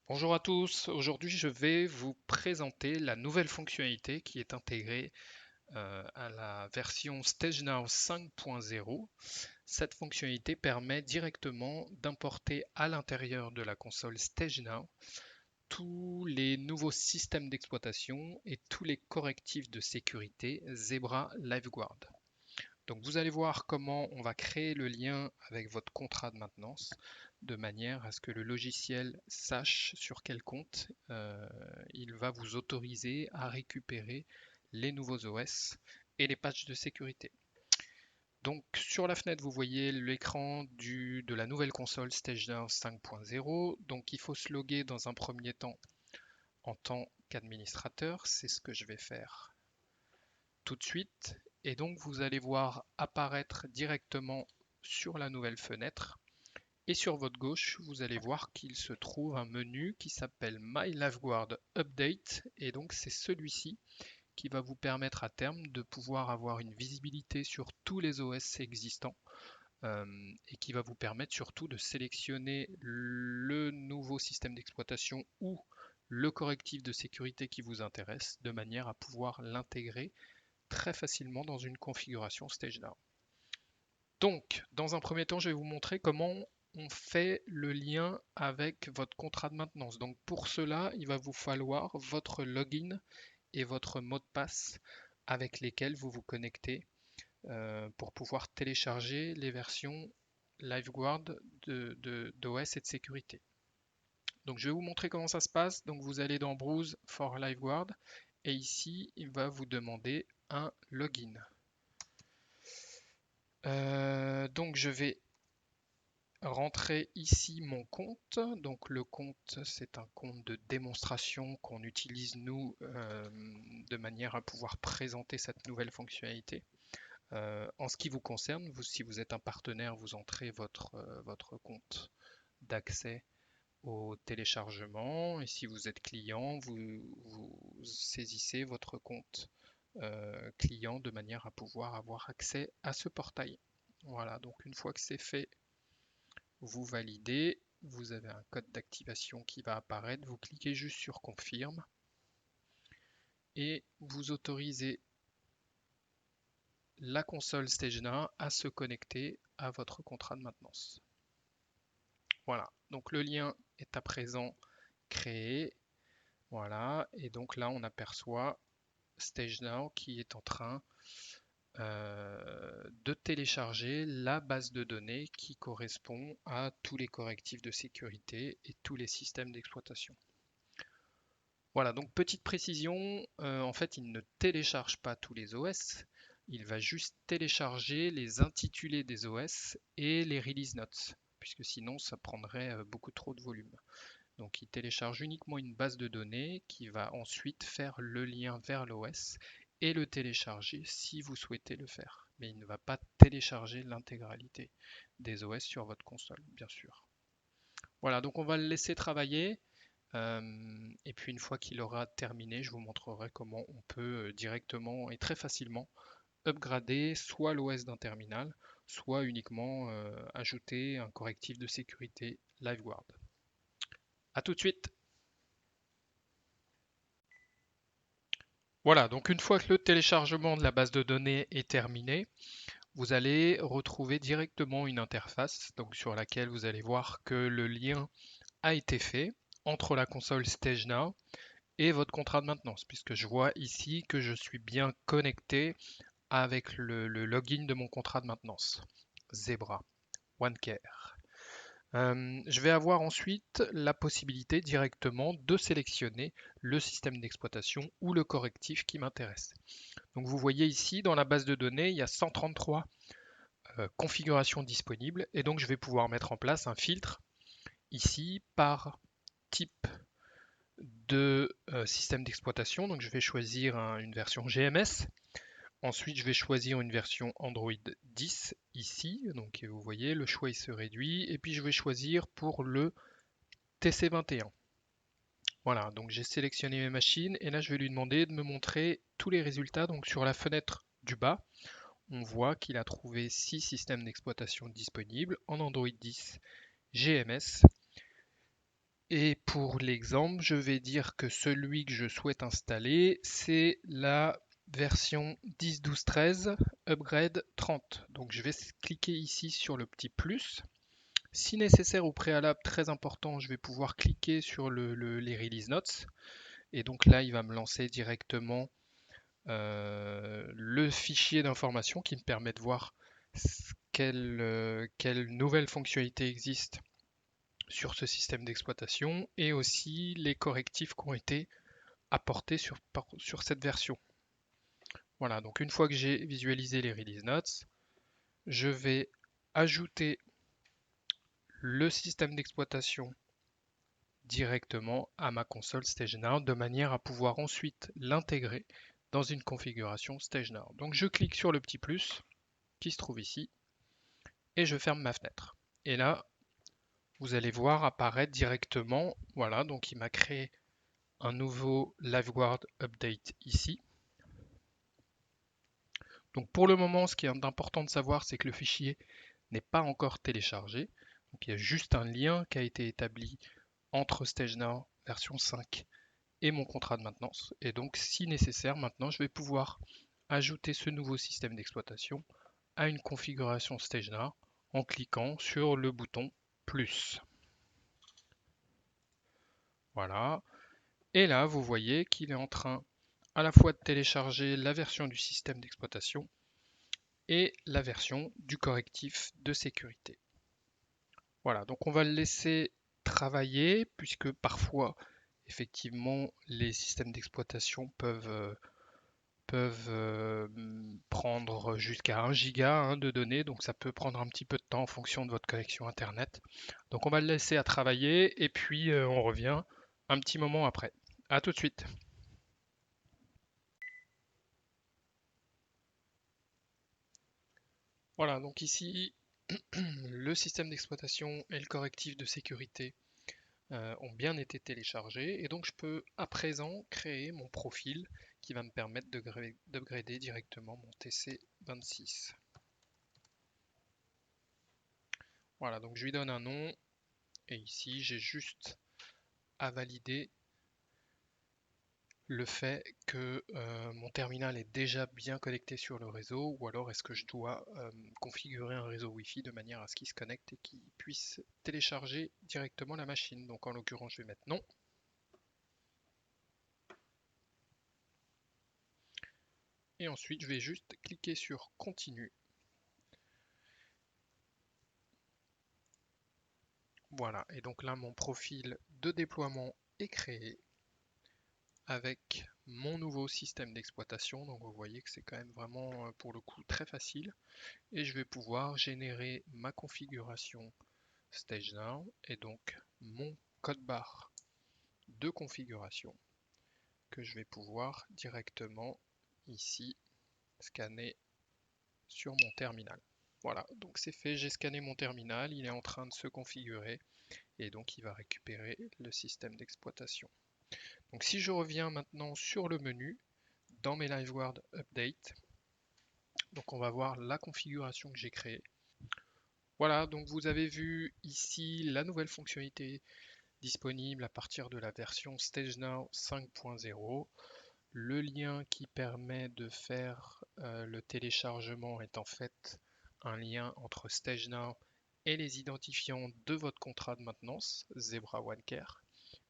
Bonjour à tous, aujourd'hui je vais vous présenter la nouvelle fonctionnalité qui est intégrée à la version StageNow 5.0. Cette fonctionnalité permet directement d'importer à l'intérieur de la console StageNow tous les nouveaux systèmes d'exploitation et tous les correctifs de sécurité Zebra LiveGuard. Donc vous allez voir comment on va créer le lien avec votre contrat de maintenance de manière à ce que le logiciel sache sur quel compte il va vous autoriser à récupérer les nouveaux OS et les patchs de sécurité. Donc sur la fenêtre, vous voyez l'écran de la nouvelle console StageNow 5.0. Donc il faut se loguer dans un premier temps en tant qu'administrateur. C'est ce que je vais faire tout de suite. Et donc vous allez voir apparaître directement sur la nouvelle fenêtre. Et sur votre gauche, vous allez voir qu'il se trouve un menu qui s'appelle My LiveGuard Update. Et donc c'est celui-ci qui va vous permettre à terme de pouvoir avoir une visibilité sur tous les OS existants et qui va vous permettre surtout de sélectionner le nouveau système d'exploitation ou le correctif de sécurité qui vous intéresse de manière à pouvoir l'intégrer très facilement dans une configuration StageNow. Donc, dans un premier temps, je vais vous montrer comment on fait le lien avec votre contrat de maintenance. Donc, pour cela, il va vous falloir votre login et votre mot de passe avec lesquels vous vous connectez pour pouvoir télécharger les versions LiveGuard d'OS et de sécurité. Donc, je vais vous montrer comment ça se passe. Donc, vous allez dans Browse for LiveGuard et ici, il va vous demander un login. Donc je vais rentrer ici mon compte. Donc le compte, c'est un compte de démonstration qu'on utilise nous de manière à pouvoir présenter cette nouvelle fonctionnalité. En ce qui vous concerne, si vous êtes un partenaire, vous entrez votre compte d'accès au téléchargement. Et si vous êtes client, vous saisissez votre compte client de manière à pouvoir avoir accès à ce portail. Voilà, donc une fois que c'est fait, vous validez, vous avez un code d'activation qui va apparaître, vous cliquez juste sur confirme et vous autorisez la console StageNow à se connecter à votre contrat de maintenance. Voilà, donc le lien est à présent créé. Voilà, et donc là on aperçoit StageNow qui est en train de télécharger la base de données qui correspond à tous les correctifs de sécurité et tous les systèmes d'exploitation. Voilà, donc petite précision, en fait il ne télécharge pas tous les OS, il va juste télécharger les intitulés des OS et les release notes, puisque sinon ça prendrait beaucoup trop de volume. Donc il télécharge uniquement une base de données qui va ensuite faire le lien vers l'OS et le télécharger si vous souhaitez le faire. Mais il ne va pas télécharger l'intégralité des OS sur votre console, bien sûr. Voilà, donc on va le laisser travailler. Et puis une fois qu'il aura terminé, je vous montrerai comment on peut directement et très facilement upgrader soit l'OS d'un terminal, soit uniquement ajouter un correctif de sécurité LiveGuard. A tout de suite. Voilà, donc une fois que le téléchargement de la base de données est terminé, vous allez retrouver directement une interface donc sur laquelle vous allez voir que le lien a été fait entre la console StageNow et votre contrat de maintenance, puisque je vois ici que je suis bien connecté avec le login de mon contrat de maintenance, Zebra OneCare. Je vais avoir ensuite la possibilité directement de sélectionner le système d'exploitation ou le correctif qui m'intéresse. Donc vous voyez ici dans la base de données, il y a 133 configurations disponibles et donc je vais pouvoir mettre en place un filtre ici par type de système d'exploitation. Donc je vais choisir une version GMS. Ensuite, je vais choisir une version Android 10 ici. Donc vous voyez, le choix il se réduit. Et puis je vais choisir pour le TC21. Voilà, donc j'ai sélectionné mes machines et là je vais lui demander de me montrer tous les résultats. Donc sur la fenêtre du bas, on voit qu'il a trouvé 6 systèmes d'exploitation disponibles en Android 10 GMS. Et pour l'exemple, je vais dire que celui que je souhaite installer, c'est la version 10.12.13 Upgrade 30. Donc je vais cliquer ici sur le petit plus. Si nécessaire au préalable, très important, je vais pouvoir cliquer sur les release notes. Et donc là, il va me lancer directement le fichier d'information qui me permet de voir quelle nouvelle fonctionnalité existe sur ce système d'exploitation et aussi les correctifs qui ont été apportés sur cette version. Voilà, donc une fois que j'ai visualisé les release notes, je vais ajouter le système d'exploitation directement à ma console StageNow de manière à pouvoir ensuite l'intégrer dans une configuration StageNow. Donc je clique sur le petit plus qui se trouve ici et je ferme ma fenêtre. Et là, vous allez voir apparaître directement, voilà, donc il m'a créé un nouveau LiveGuard Update ici. Donc pour le moment, ce qui est important de savoir, c'est que le fichier n'est pas encore téléchargé. Donc il y a juste un lien qui a été établi entre StageNow version 5 et mon contrat de maintenance. Et donc si nécessaire, maintenant, je vais pouvoir ajouter ce nouveau système d'exploitation à une configuration StageNow en cliquant sur le bouton plus. Voilà. Et là, vous voyez qu'il est en train à la fois de télécharger la version du système d'exploitation et la version du correctif de sécurité. Voilà, donc on va le laisser travailler puisque parfois, effectivement, les systèmes d'exploitation peuvent prendre jusqu'à 1 giga de données, donc ça peut prendre un petit peu de temps en fonction de votre connexion Internet. Donc on va le laisser à travailler et puis on revient un petit moment après. À tout de suite. Voilà, donc ici, le système d'exploitation et le correctif de sécurité ont bien été téléchargés et donc je peux à présent créer mon profil qui va me permettre d'upgrader directement mon TC26. Voilà, donc je lui donne un nom et ici j'ai juste à valider le fait que mon terminal est déjà bien connecté sur le réseau ou alors est-ce que je dois configurer un réseau Wi-Fi de manière à ce qu'il se connecte et qu'il puisse télécharger directement la machine. Donc en l'occurrence je vais mettre non. Et ensuite je vais juste cliquer sur continue. Voilà, et donc là mon profil de déploiement est créé avec mon nouveau système d'exploitation. Donc vous voyez que c'est quand même vraiment pour le coup très facile. Et je vais pouvoir générer ma configuration StageNow et donc mon code barre de configuration que je vais pouvoir directement ici scanner sur mon terminal. Voilà, donc c'est fait, j'ai scanné mon terminal, il est en train de se configurer et donc il va récupérer le système d'exploitation. Donc si je reviens maintenant sur le menu dans mes LiveGuard Update, donc on va voir la configuration que j'ai créée. Voilà, donc vous avez vu ici la nouvelle fonctionnalité disponible à partir de la version StageNow 5.0. Le lien qui permet de faire le téléchargement est en fait un lien entre StageNow et les identifiants de votre contrat de maintenance Zebra OneCare.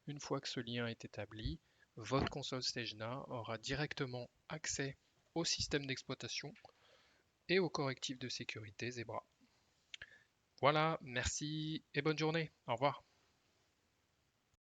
Une fois que ce lien est établi, votre console StageNow aura directement accès au système d'exploitation et au correctif de sécurité Zebra. Voilà, merci et bonne journée. Au revoir.